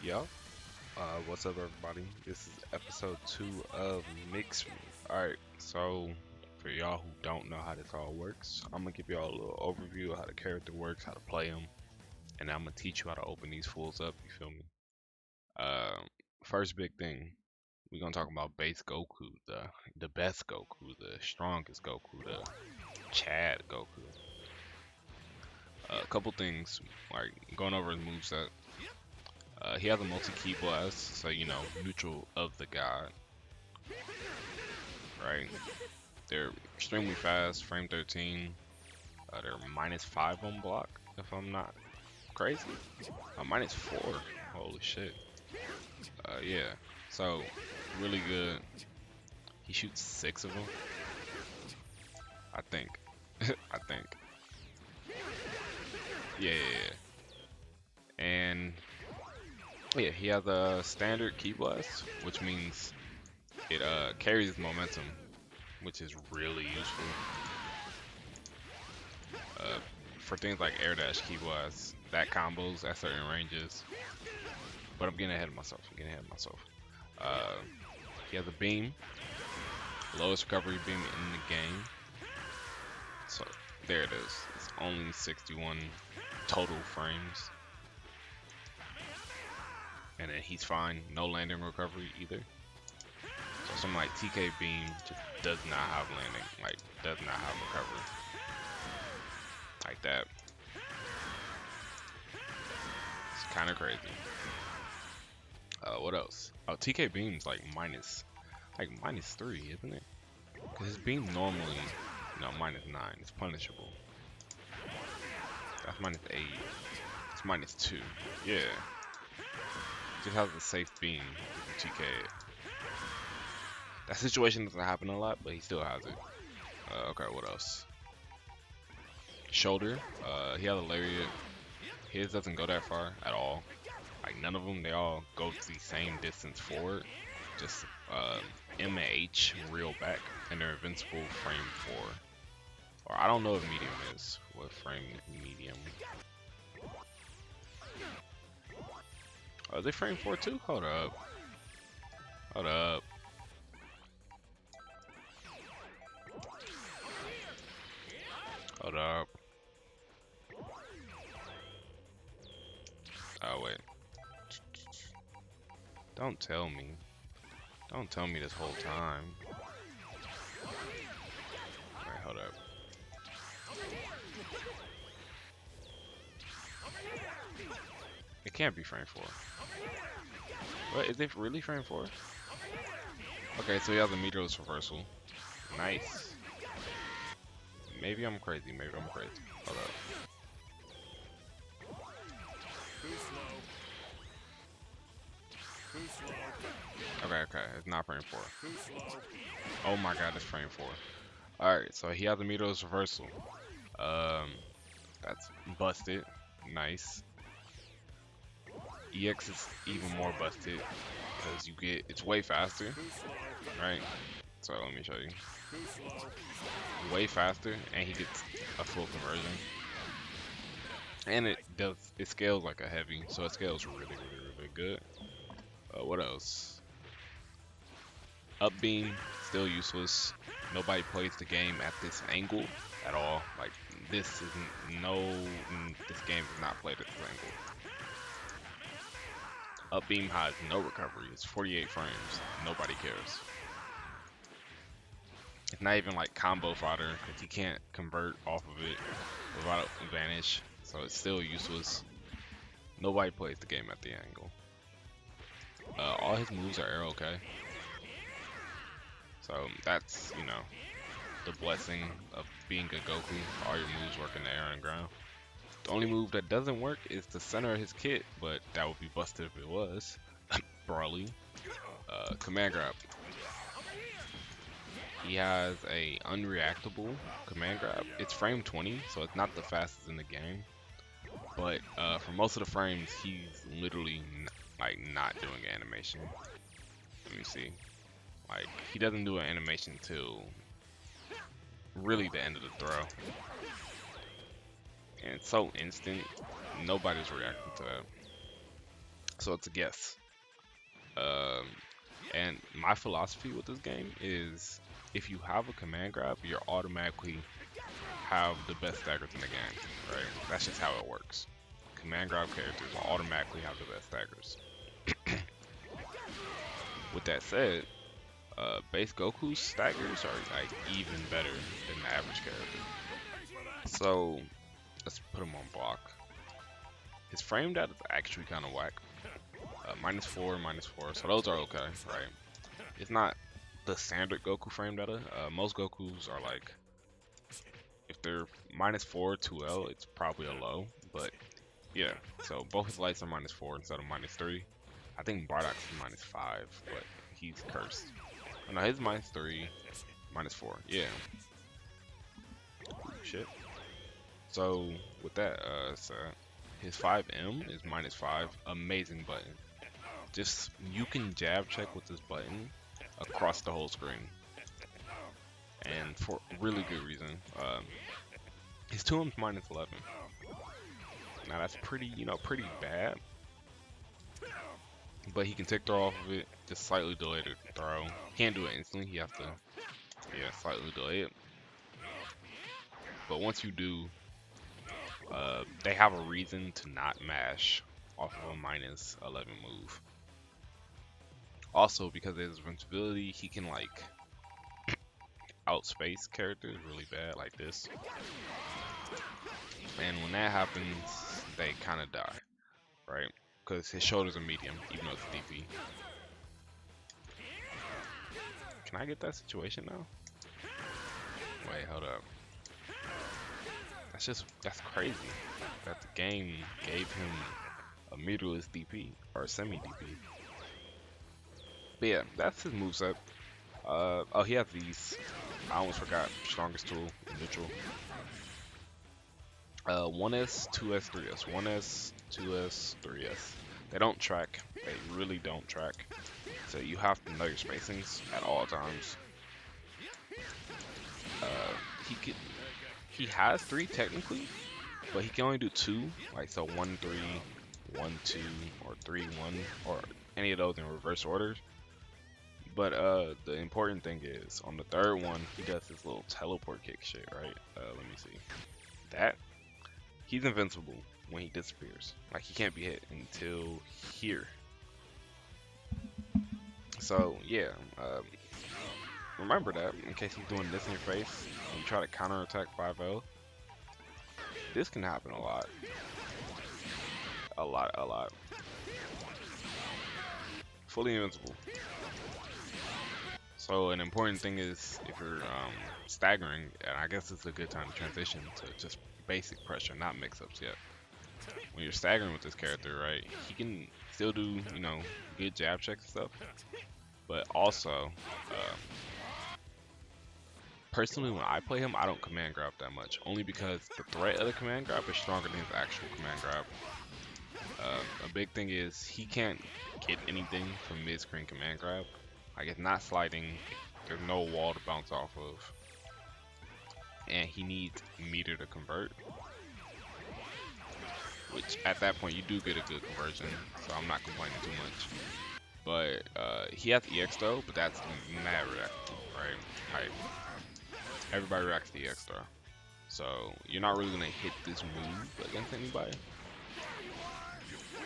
Yo, what's up, everybody? This is episode 2 of Mix. Alright, so for y'all who don't know how this all works, I'm gonna give y'all a little overview of how the character works, how to play them, and I'm gonna teach you how to open these fools up. You feel me? First big thing, we're gonna talk about Base Goku, the best Goku, the strongest Goku, the Chad Goku. A couple things, like going over his moveset. He has a multi-ki blast, so you know, neutral of the god, right? They're extremely fast, frame 13. They're -5 on block, if I'm not crazy. -4. Holy shit. Yeah. So really good. He shoots 6 of them, I think. I think. Yeah. And yeah, he has a standard ki blast, which means it carries momentum, which is really useful. For things like Airdash Ki Blast, that combos at certain ranges. But I'm getting ahead of myself. Uh, he has a beam, lowest recovery beam in the game. So there it is. It's only 61 total frames. And then he's fine. No landing recovery either. So something like TK beam just does not have landing. Like, does not have recovery. Like that. It's kind of crazy. What else? Oh, TK beam's like -3, isn't it? Because his beam normally, no, -9. It's punishable. That's -8. It's -2. Yeah. Just has a safe beam if you TK it. That situation doesn't happen a lot, but he still has it. Okay, what else? Shoulder. He has a lariat. His doesn't go that far at all. Like none of them. They all go the same distance forward. Just M and H reel back, and they're invincible frame 4. Or I don't know if medium is. What frame is medium? Oh, is it frame 4 too? Hold up. Hold up. Hold up. Oh wait. Don't tell me. Don't tell me this whole time. Alright, hold up. It can't be frame 4. What, is it really frame 4? Okay, so he has a meterless reversal. Nice. Maybe I'm crazy, Hold up. Okay, it's not frame 4. Oh my god, it's frame 4. Alright, so he has a meterless reversal. That's busted. Nice. EX is even more busted because it's way faster, right? So let me show you. Way faster, and he gets a full conversion. And it scales like a heavy, so it scales really good. What else? Up beam, still useless. Nobody plays the game at this angle at all. Like this game is not played at this angle. Up beam has no recovery. It's 48 frames. Nobody cares. It's not even like combo fodder because he can't convert off of it without advantage, so it's still useless. Nobody plays the game at the angle. All his moves are air okay. So that's, you know, the blessing of being a Goku. All your moves work in the air and ground. The only move that doesn't work is the center of his kit, but that would be busted if it was. Brawly. Command grab. He has a unreactable command grab. It's frame 20, so it's not the fastest in the game. But for most of the frames, he's literally not doing animation. Let me see. Like he doesn't do an animation till really the end of the throw. And it's so instant, nobody's reacting to that. So it's a guess. Um, and my philosophy with this game is if you have a command grab, you're automatically have the best staggers in the game, right? That's just how it works. Command grab characters will automatically have the best staggers. With that said, Base Goku's staggers are like even better than the average character. So let's put him on block. His frame data is actually kind of whack. -4, -4, so those are okay, right? It's not the standard Goku frame data. Most Gokus are like, if they're -4 2L, it's probably a low, but yeah. So both his lights are -4 instead of -3. I think Bardock's is -5, but he's cursed. Oh, no, his -3, -4, yeah. Ooh, shit. So with that, so his 5M is -5. Amazing button. Just you can jab check with this button across the whole screen, and for really good reason. His 2M's -11. Now that's pretty, pretty bad. But he can take throw off of it, just slightly delay the throw. Can't do it instantly. He has to, yeah, slightly delay it. But once you do, they have a reason to not mash off of a -11 move. Also, because of his invincibility, he can like outspace characters really bad, like this. And when that happens, they kind of die, right? Because his shoulders are medium, even though it's DP. Can I get that situation now? Wait, hold up. That's crazy. That the game gave him a meterless DP, or semi-DP. But yeah, that's his moveset. Oh, he has these. I almost forgot. Strongest tool, neutral. 1S, 2S, 3S. 1S, 2S, 3S. They don't track. They really don't track. So you have to know your spacings at all times. He has 3 technically, but he can only do 2. Like so 1 3, 1 2, or 3 1, or any of those in reverse order. But the important thing is on the third one he does this little teleport kick shit, right? Let me see. That he's invincible when he disappears. Like he can't be hit until here. So yeah, remember that in case he's doing this in your face and you try to counterattack 5L. This can happen a lot. A lot. Fully invincible. So an important thing is if you're staggering, and I guess it's a good time to transition to just basic pressure, not mix-ups yet. When you're staggering with this character, right, he can still do, good jab checks and stuff, but also, personally when I play him, I don't command grab that much, only because the threat of the command grab is stronger than his actual command grab. A big thing is he can't get anything from mid-screen command grab. Like it's not sliding, there's no wall to bounce off of, and he needs meter to convert, which at that point you do get a good conversion, so I'm not complaining too much. But he has EX though, but that's mad reactive, right? Like everybody reacts to EX throw, so you're not really gonna hit this move against anybody.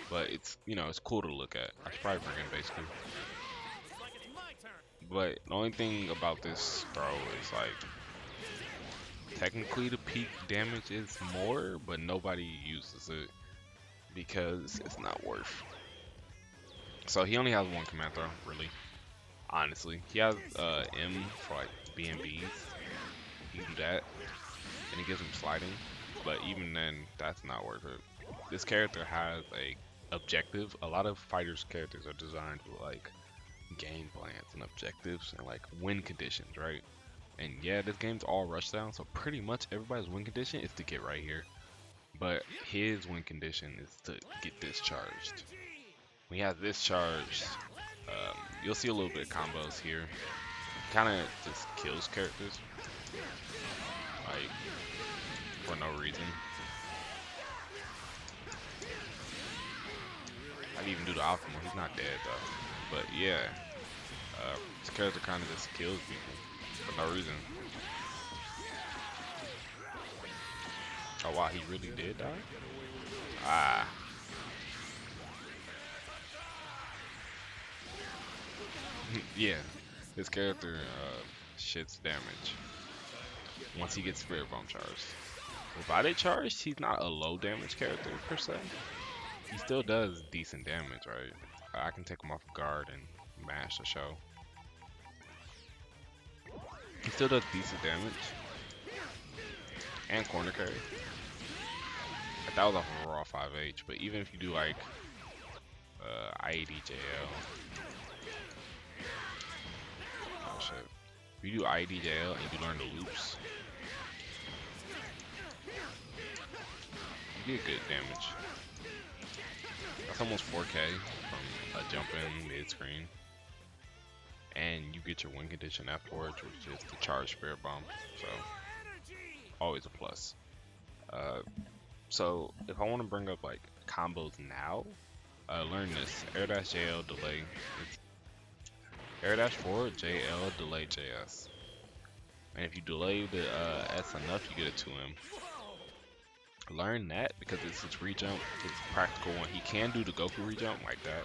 But it's it's cool to look at. I should probably bring in Baseku. But the only thing about this throw is like technically the peak damage is more, but nobody uses it because it's not worth. So he only has one command throw, really. Honestly, he has M for like BNBs. He can do that, and he gives him sliding. But even then, that's not worth it. This character has a objective. A lot of fighters' characters are designed with like game plans and objectives and like win conditions, right? And yeah, this game's all rushdown, so pretty much everybody's win condition is to get right here. But his win condition is to get discharged. When he has this charged, you'll see a little bit of combos here. Kind of just kills characters, like for no reason. Like might even do the optimal. He's not dead though. But yeah, this character kind of just kills people for no reason. Oh wow, he really did die? Ah. Yeah, his character shits damage once he gets Spirit Bomb charged. Without it charged, he's not a low damage character per se. He still does decent damage, right? I can take him off guard and mash the show. He still does decent damage and corner carry. That was off of raw 5H, but even if you do like IADJL, oh shit, if you do IADJL and you learn the loops, you get good damage. That's almost 4K from a jump in mid screen, and you get your win condition afterwards, which is the charge Spirit Bomb. So always a plus. So if I want to bring up like combos now, learn this Airdash JL delay. It's Airdash forward JL delay JS, and if you delay the S enough, you get a 2M. Learn that because it's his rejump. It's a practical one. He can do the Goku rejump like that,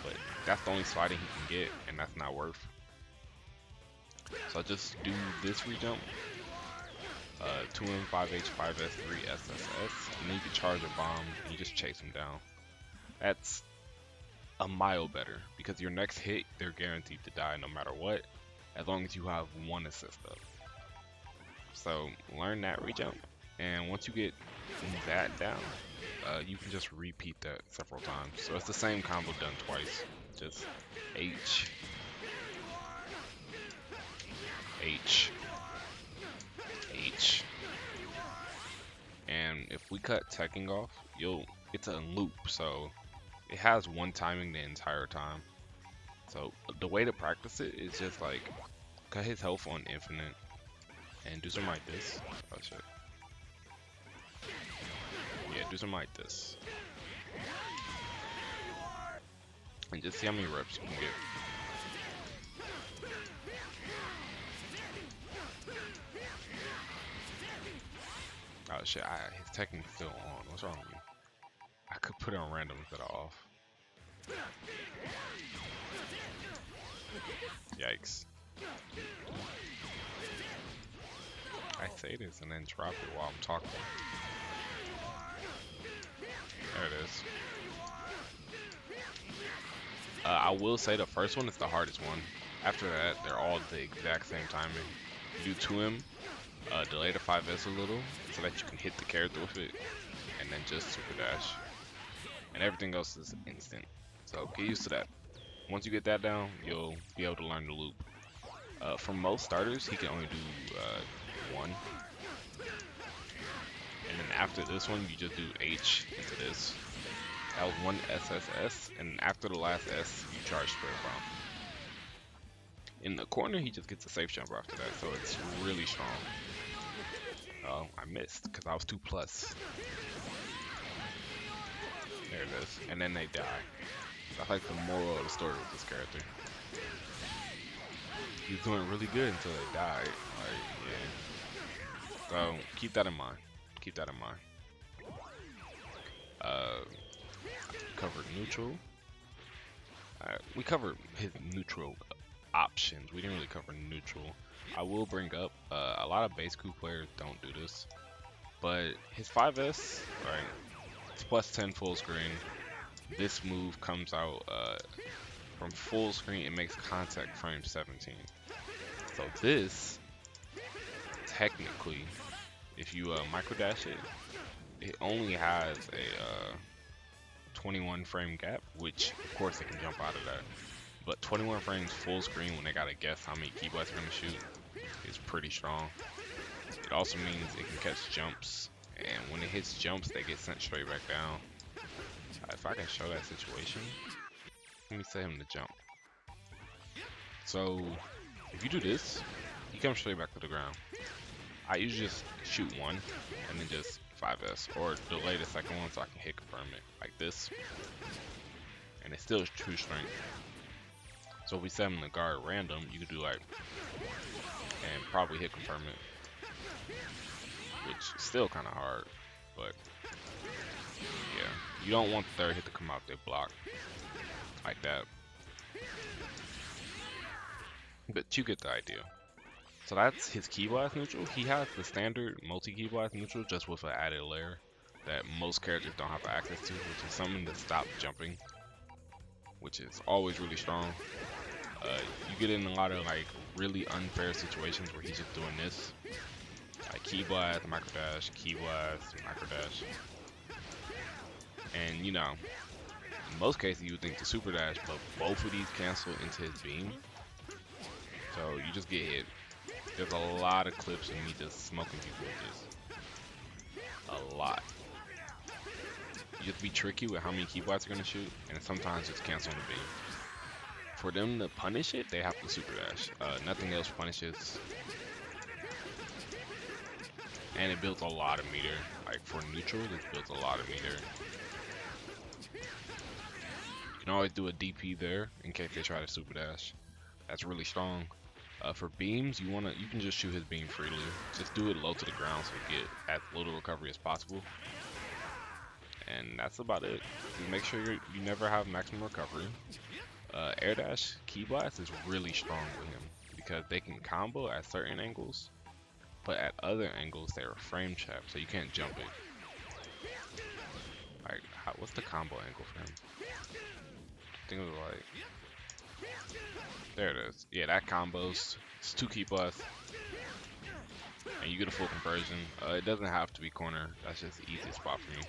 but that's the only sliding he can get, and that's not worth. So just do this rejump. 2M, 5H, 5S, 3 SSS, and then you can charge a bomb and you just chase him down. That's a mile better because your next hit, they're guaranteed to die no matter what, as long as you have one assist up. So learn that rejump, and once you get that down, you can just repeat that several times. So it's the same combo done twice, just H, H, H. And if we cut teching off, it's a loop, so it has one timing the entire time. So the way to practice it is just like cut his health on infinite and do something like this. Oh shit. Yeah, do something like this. And just see how many reps you can get. Oh shit, his technique's still on. What's wrong with you? I could put it on random instead of off. Yikes. I say this and then drop it while I'm talking. There it is. I will say the first one is the hardest one. After that, they're all the exact same timing. You do 2M, delay the 5S a little so that you can hit the character with it, and then just super dash. And everything else is instant. So get used to that. Once you get that down, you'll be able to learn the loop. For most starters, he can only do one. And then after this one, you just do H into this. That was one SSS, and after the last S, you charge Spirit Bomb. In the corner, he just gets a safe jump after that, so it's really strong. Oh, I missed, because I was 2+. There it is. And then they die. That's like the moral of the story with this character. He's doing really good until they die. Like, yeah. So, keep that in mind. Keep that in mind. Covered neutral. We covered his neutral options. We didn't really cover neutral. I will bring up, a lot of Baseku players don't do this, but his 5S, right, it's +10 full screen. This move comes out from full screen, it makes contact frame 17. So this, technically, if you microdash it, it only has a 21 frame gap, which of course it can jump out of that. But 21 frames full screen when they gotta guess how many Ki Blasts are gonna shoot is pretty strong. It also means it can catch jumps, and when it hits jumps, they get sent straight back down. If I can show that situation, let me set him to jump. So if you do this, he comes straight back to the ground. I usually just shoot one and then just 5S, or delay the second one so I can hit confirm it like this. and it's still true strength. So if we set him to guard random, you could do like, and probably hit confirm it, which is still kind of hard, but yeah, you don't want the third hit to come out there block like that. But you get the idea. So that's his Ki Blast neutral. He has the standard multi-Ki Blast neutral just with an added layer that most characters don't have access to, which is something to stop jumping, which is always really strong. You get in a lot of like really unfair situations where he's just doing this, like Ki Blast, micro dash, Ki Blast, micro dash, and you know, in most cases you would think the super dash, but both of these cancel into his beam, so you just get hit. There's a lot of clips of me just smoking people with this. A lot. You have to be tricky with how many Ki Blasts are gonna shoot, and sometimes just cancel on the beam. For them to punish it, they have to super dash. Nothing else punishes. And it builds a lot of meter. Like for neutral, it builds a lot of meter. You can always do a DP there in case they try to super dash. That's really strong. For beams, you can just shoot his beam freely. Just do it low to the ground so you get as little recovery as possible. And that's about it. Just make sure you never have maximum recovery. Airdash Ki Blast is really strong with him because they can combo at certain angles, but at other angles they're frame trap, so you can't jump it. Like, what's the combo angle for him? I think it was like, there it is. Yeah, that combos. It's 2 Ki Blasts, and you get a full conversion. It doesn't have to be corner. That's just the easiest spot for me.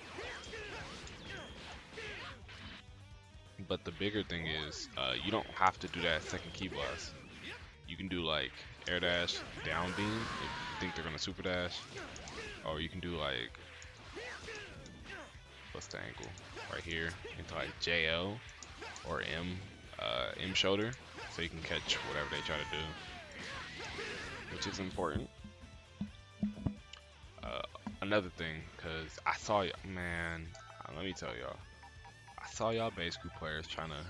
But the bigger thing is, you don't have to do that second Ki Blast. You can do like air dash, down beam if you think they're gonna super dash, or you can do like, what's the angle? Right here into like JL or M shoulder, so you can catch whatever they try to do, which is important. Another thing, cause I saw man, let me tell y'all. I saw y'all Baseku players trying to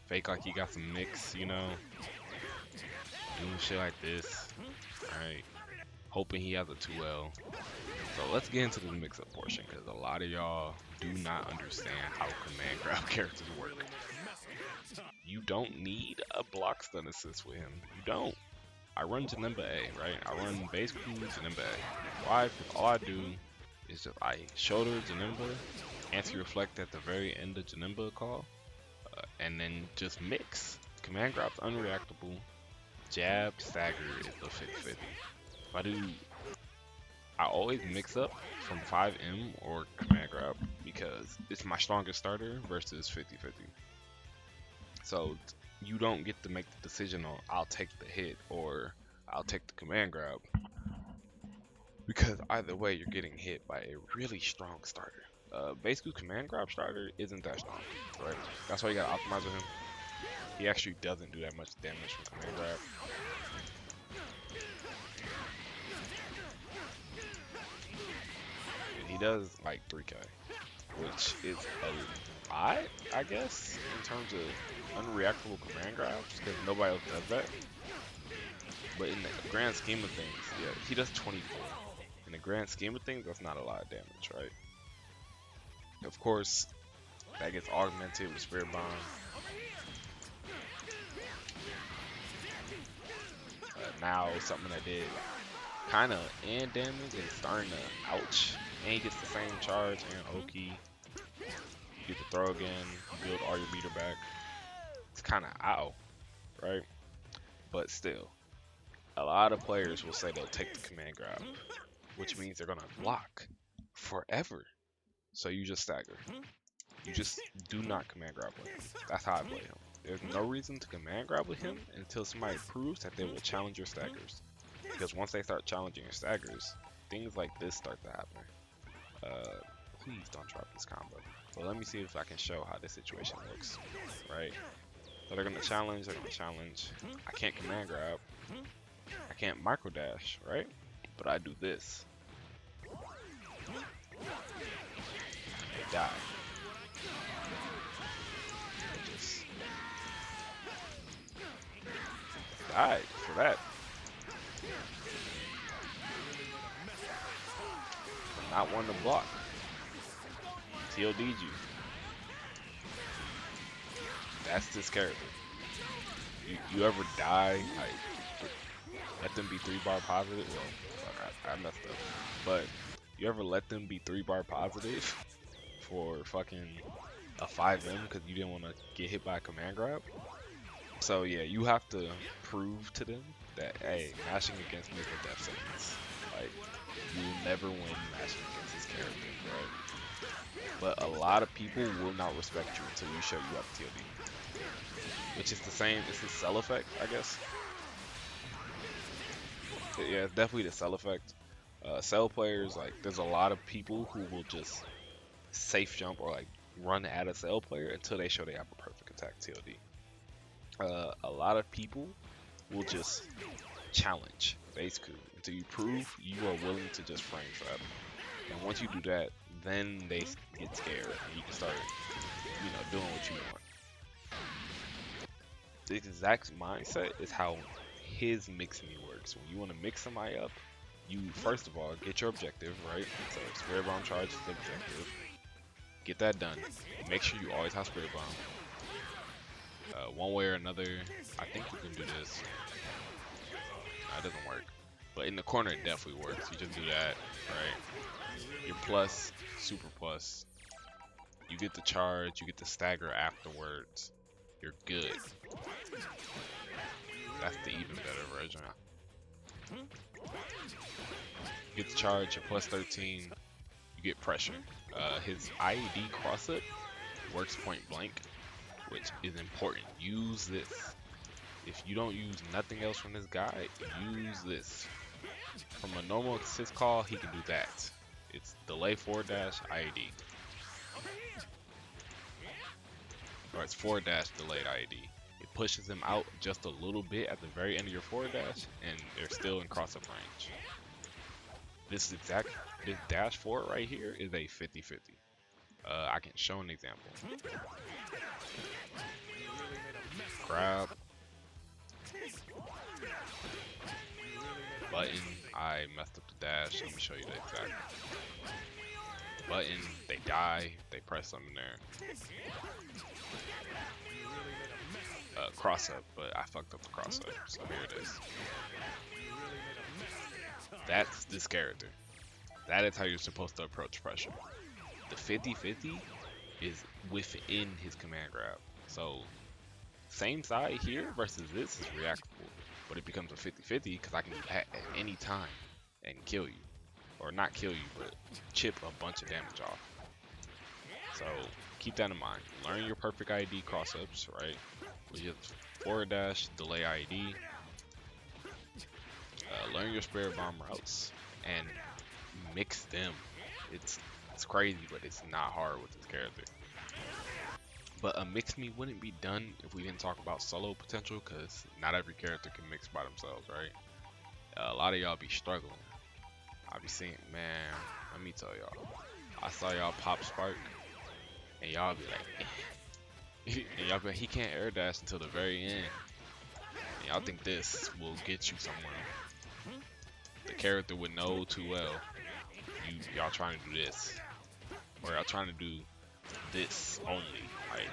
fake like he got some mix, you know, doing shit like this, right? Hoping he has a 2L. So let's get into the mix-up portion, because a lot of y'all do not understand how command grab characters work. You don't need a block stun assist with him. You don't. I run Janemba A, right? I run Baseku Janemba A. Why? Because all I do is just I shoulder Janemba, anti-reflect at the very end of Janemba call, and then just mix. Command grab's unreactable. Jab, stagger is the 50-50. I always mix up from 5M or command grab because it's my strongest starter versus 50-50. So you don't get to make the decision on I'll take the hit or I'll take the command grab, because either way you're getting hit by a really strong starter. Baseku command grab starter isn't that strong, right? That's why you gotta optimize with him. He actually doesn't do that much damage from command grab. He does like 3k, which is a lot, I guess, in terms of unreactable command grabs, because nobody else does that. But in the grand scheme of things, yeah, he does 24. In the grand scheme of things, that's not a lot of damage, right? Of course, that gets augmented with Spirit Bomb. Now, something that did kind of end damage and starting to ouch. And he gets the same charge and Oki. You get to throw again, build all your meter back. It's kind of ow, right? But still, a lot of players will say they'll take the command grab, which means they're gonna block forever. So you just stagger. You just do not command grab with him. That's how I play him. There's no reason to command grab with him until somebody proves that they will challenge your staggers. Because once they start challenging your staggers, things like this start to happen. Please don't drop this combo. So let me see if I can show how this situation looks, right? So they're gonna challenge, I can't command grab. I can't micro dash, right? But I do this. They die. died for that. For not wanting to block. TLD'd you. That's this character. You ever die, like, let them be 3-bar positive? Well, fuck, I messed up. But you ever let them be 3-bar positive for fucking a 5M because you didn't want to get hit by a command grab? So yeah, you have to prove to them that, hey, mashing against me is a death sentence. Like, you will never win mashing against this character, right? But a lot of people will not respect you until you show you have TLD. Which is the same, it's the cell effect, I guess. Yeah, it's definitely the cell effect. Cell players, like, there's a lot of people who will just safe jump or like run at a cell player until they show they have a perfect attack TLD. A lot of people will just challenge Baseku until you prove you are willing to just frame trap. And once you do that, then they get scared and you can start, doing what you want. The exact mindset is how his mix me works. When you want to mix somebody up, you first of all get your objective, right? So Spirit Bomb charge is the objective. Get that done. Make sure you always have Spirit Bomb. One way or another, I think you can do this. No, it doesn't work. But in the corner, it definitely works. You just do that, right? Your plus, super plus. You get the charge, you get the stagger afterwards. You're good. That's the even better version. You get the charge, you're plus 13. You get pressure. His IED cross-up works point blank, which is important. Use this. If you don't use nothing else from this guy, use this. From a normal assist call, he can do that. It's delay forward dash IED. Or it's forward dash delayed IED. It pushes him out just a little bit at the very end of your forward dash, and they're still in cross-up range. This dash forward right here is a 50-50. I can show an example. Grab. Button. I messed up the dash. Let me show you the exact. Button. They die. They press something there. Cross up, but I fucked up the cross up. So here it is. That's this character. That is how you're supposed to approach pressure. The 50-50 is within his command grab. So same side here versus this is reactable, but it becomes a 50-50 because I can do that at any time and kill you, or not kill you, but chip a bunch of damage off. So keep that in mind. Learn your perfect IED cross-ups, right? Which is forward dash, delay IED. Learn your Spirit Bomb routes and mix them. It's crazy, but it's not hard with this character. But a mix me wouldn't be done if we didn't talk about solo potential, because not every character can mix by themselves, right? A lot of y'all be struggling. I be seeing, man, let me tell y'all. I saw y'all pop Spark, and y'all be like, and y'all be like, he can't air dash until the very end. And y'all think this will get you somewhere. The character would know too well. Y'all trying to do this, or y'all trying to do this only, like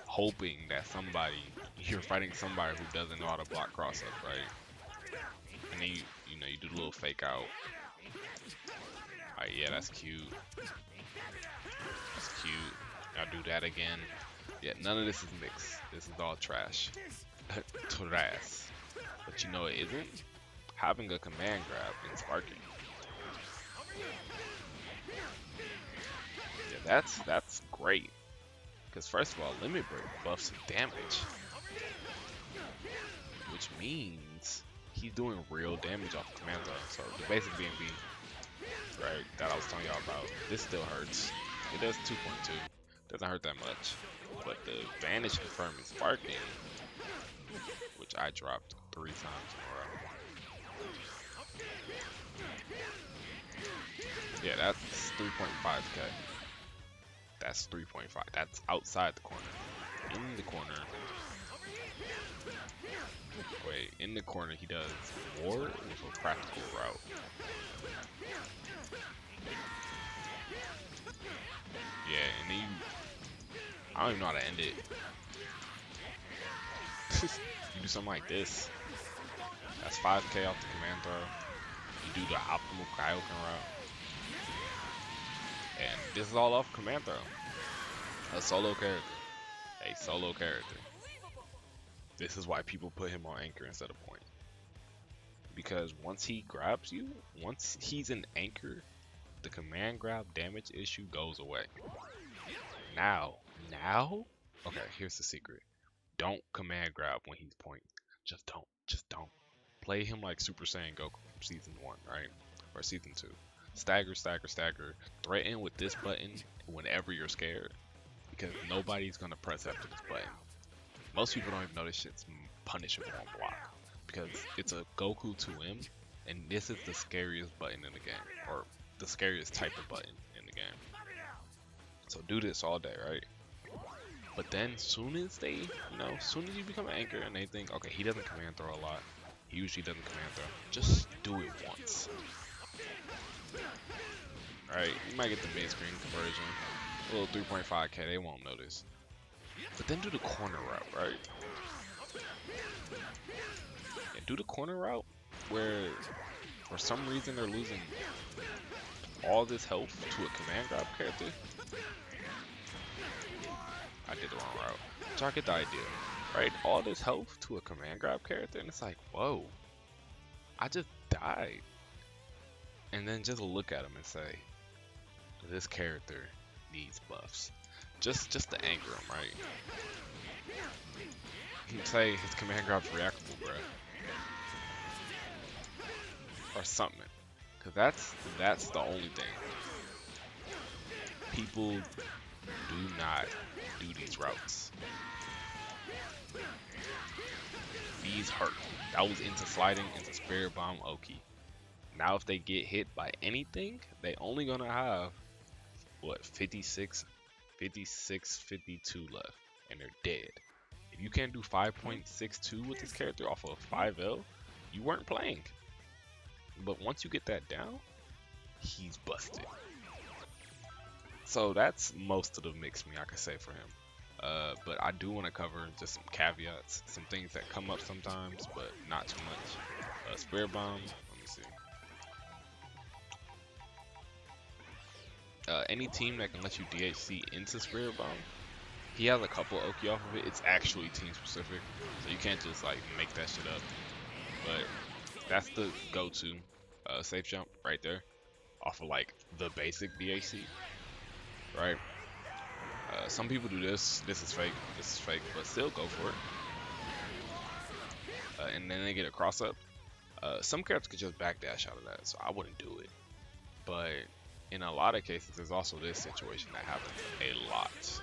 hoping that you're fighting somebody who doesn't know how to block cross up, right? And then you do the little fake out. Alright, yeah, that's cute. That's cute. Y'all do that again. Yeah, none of this is mixed. This is all trash. Trash. But you know it isn't? Having a command grab and sparking. Yeah, that's great. Because first of all, limit break buffs damage, which means he's doing real damage off the command zone. So the basic BNB, right, that I was telling y'all about, this still hurts. It does 2.2, doesn't hurt that much. But the Vanish confirm is sparking, which I dropped 3 times in a row. Yeah, that's 3.5k. That's 3.5. That's outside the corner. In the corner, Wait, in the corner he does war with a practical route. Yeah, and then I don't even know how to end it. You do something like this. That's 5k off the command throw. You do the optimal Kaioken route. And this is all off command throw. A solo character. A solo character. This is why people put him on anchor instead of point. Because once he grabs you, once he's an anchor, the command grab damage issue goes away. Now, okay, here's the secret. Don't command grab when he's point. Just don't. Play him like Super Saiyan Goku from season 1, right? Or season 2. Stagger. Threaten with this button whenever you're scared. Because nobody's gonna press after this button. Most people don't even know this shit's punishable on block. Because it's a Goku 2M, and this is the scariest button in the game. Or the scariest type of button in the game. So do this all day, right? But then soon as they, soon as you become an anchor and they think, okay, he doesn't command throw a lot. He usually doesn't command throw. Just do it once. Alright, you might get the mid-screen conversion. A little 3.5k, they won't notice. But then do the corner route, right? And do the corner route where for some reason they're losing all this health to a command grab character. I did the wrong route. So I get the idea, right? All this health to a command grab character, and it's like, whoa, I just died. And then just look at him and say, this character needs buffs. Just to anchor him, right? You can say his command grab's reactable, bro, or something. Cause that's the only thing. People do not do these routes. These hurt. That was into sliding, into Spirit Bomb, Oki. Now if they get hit by anything, they only gonna have what, 56, 52 left, and they're dead. If you can't do 5.62 with this character off of 5L, you weren't playing. But once you get that down, he's busted. So that's most of the mix me I could say for him. But I do want to cover just some caveats, some things that come up sometimes, but not too much. Spirit Bomb, let me see. Any team that can let you DHC into Spirit Bomb, he has a couple Oki off of it. It's actually team specific, so you can't just like make that shit up. But that's the go-to safe jump right there, off of like the basic DHC, right? Some people do this. This is fake, but still go for it. And then they get a cross up. Some characters could just backdash out of that, so I wouldn't do it. But in a lot of cases, there's also this situation that happens a lot.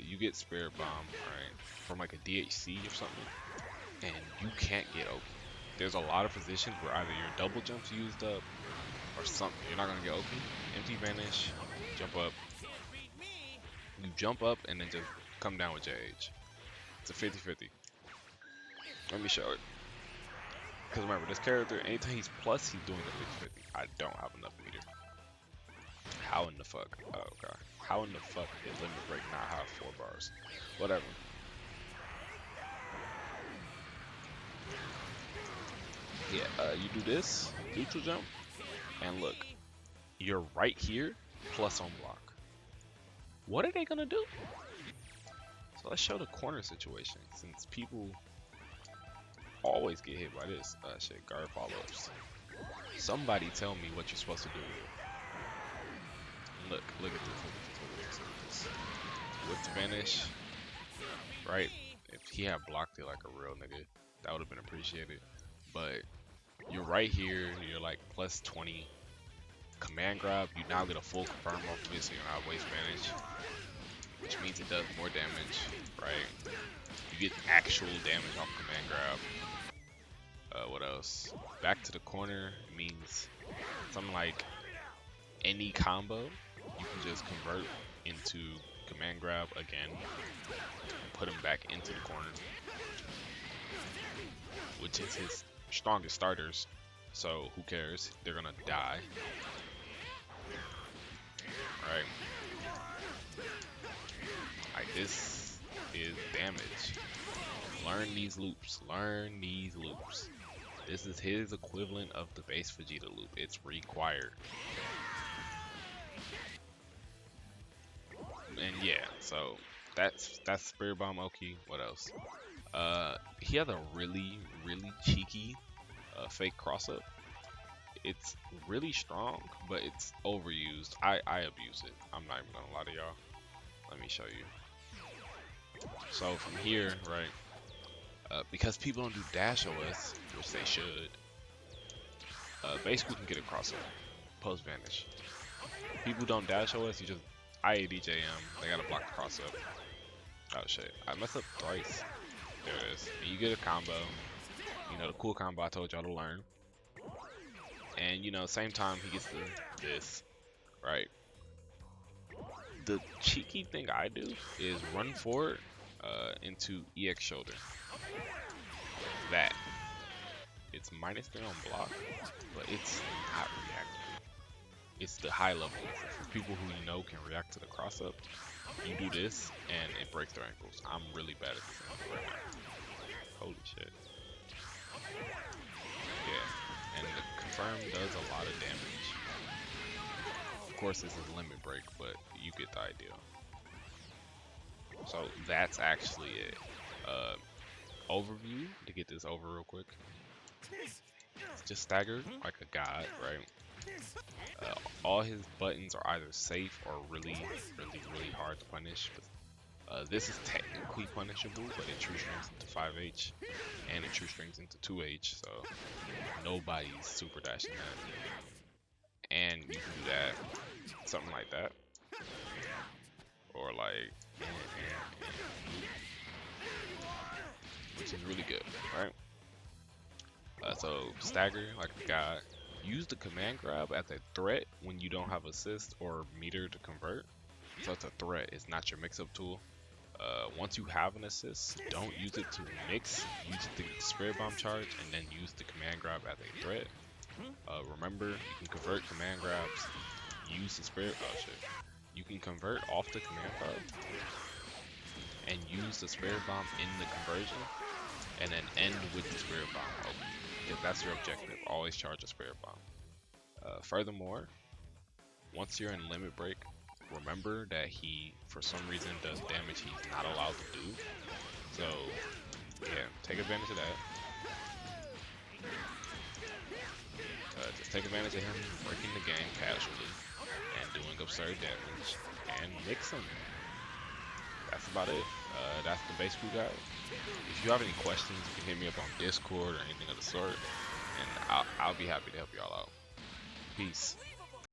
You get Spirit Bomb, right, from like a DHC or something, and you can't get Oki. There's a lot of positions where either your double jump's used up or something. You're not gonna get Oki. Empty vanish, jump up. You jump up and then just come down with JH. It's a 50-50. Let me show it. Because remember, this character, anytime he's plus, he's doing the 50-50. I don't have enough meter. How in the fuck? Oh, okay. How in the fuck did Limit Break not have 4 bars? Whatever. Yeah, you do this, neutral jump, and look, you're right here, plus on block. What are they gonna do? So let's show the corner situation, since people always get hit by this shit, guard follow-ups. Somebody tell me what you're supposed to do here. Look at this. With the vanish, right? If he had blocked it like a real nigga, that would have been appreciated. But you're right here, you're like plus 20. Command grab, you now get a full confirm off of it, so you're not waste vanish, which means it does more damage, right? You get actual damage off command grab. What else? Back to the corner means something like any combo you can just convert into command grab again, put him back into the corner, which is his strongest starters. So who cares? They're gonna die. Right? Like, this is damage. Learn these loops. Learn these loops. This is his equivalent of the base Vegeta loop. It's required. And yeah, so that's Spirit Bomb Oki. What else? He has a really cheeky fake cross up. It's really strong, but it's overused. I abuse it. I'm not even gonna lie to y'all. Let me show you. So from here, right, because people don't do dash OS, which they should, Baseku can get a crossover, post vanish. People don't dash OS, you just IADJM, they gotta block the crossover. Oh shit, I messed up twice. There it is. And you get a combo, you know, the cool combo I told y'all to learn. And you know, same time he gets this, right? The cheeky thing I do is run forward into EX shoulder. That. It's -3 on block, but it's not reactive. It's the high level. For people who you know can react to the cross up, you do this and it breaks their ankles. I'm really bad at this right now. Holy shit. Yeah, and the confirm does a lot of damage. Of course, this is limit break, but you get the idea. So that's actually it. Overview, to get this over real quick. Just staggered like a god, right? All his buttons are either safe or really hard to punish. But, this is technically punishable, but it true strings into 5H, and it true strings into 2H, so nobody's super dashing that. And you can do that, something like that, or like, which is really good, right? So stagger like a god. Use the command grab as a threat when you don't have assist or meter to convert. So it's a threat, it's not your mix-up tool. Once you have an assist, don't use it to mix. Use the Spirit Bomb charge and then use the command grab as a threat. Remember, you can convert command grabs. Use the Spirit. Oh shit! You can convert off the command grab and use the Spirit Bomb in the conversion, and then end with the Spirit Bomb. If that's your objective, always charge a Spirit Bomb. Furthermore, once you're in limit break, remember that he, for some reason, does damage he's not allowed to do. So, yeah, take advantage of that. Just take advantage of him breaking the game casually and doing absurd damage and mix him. That's about it. That's the Baseku guide. If you have any questions, you can hit me up on Discord or anything of the sort, and I'll be happy to help y'all out. Peace.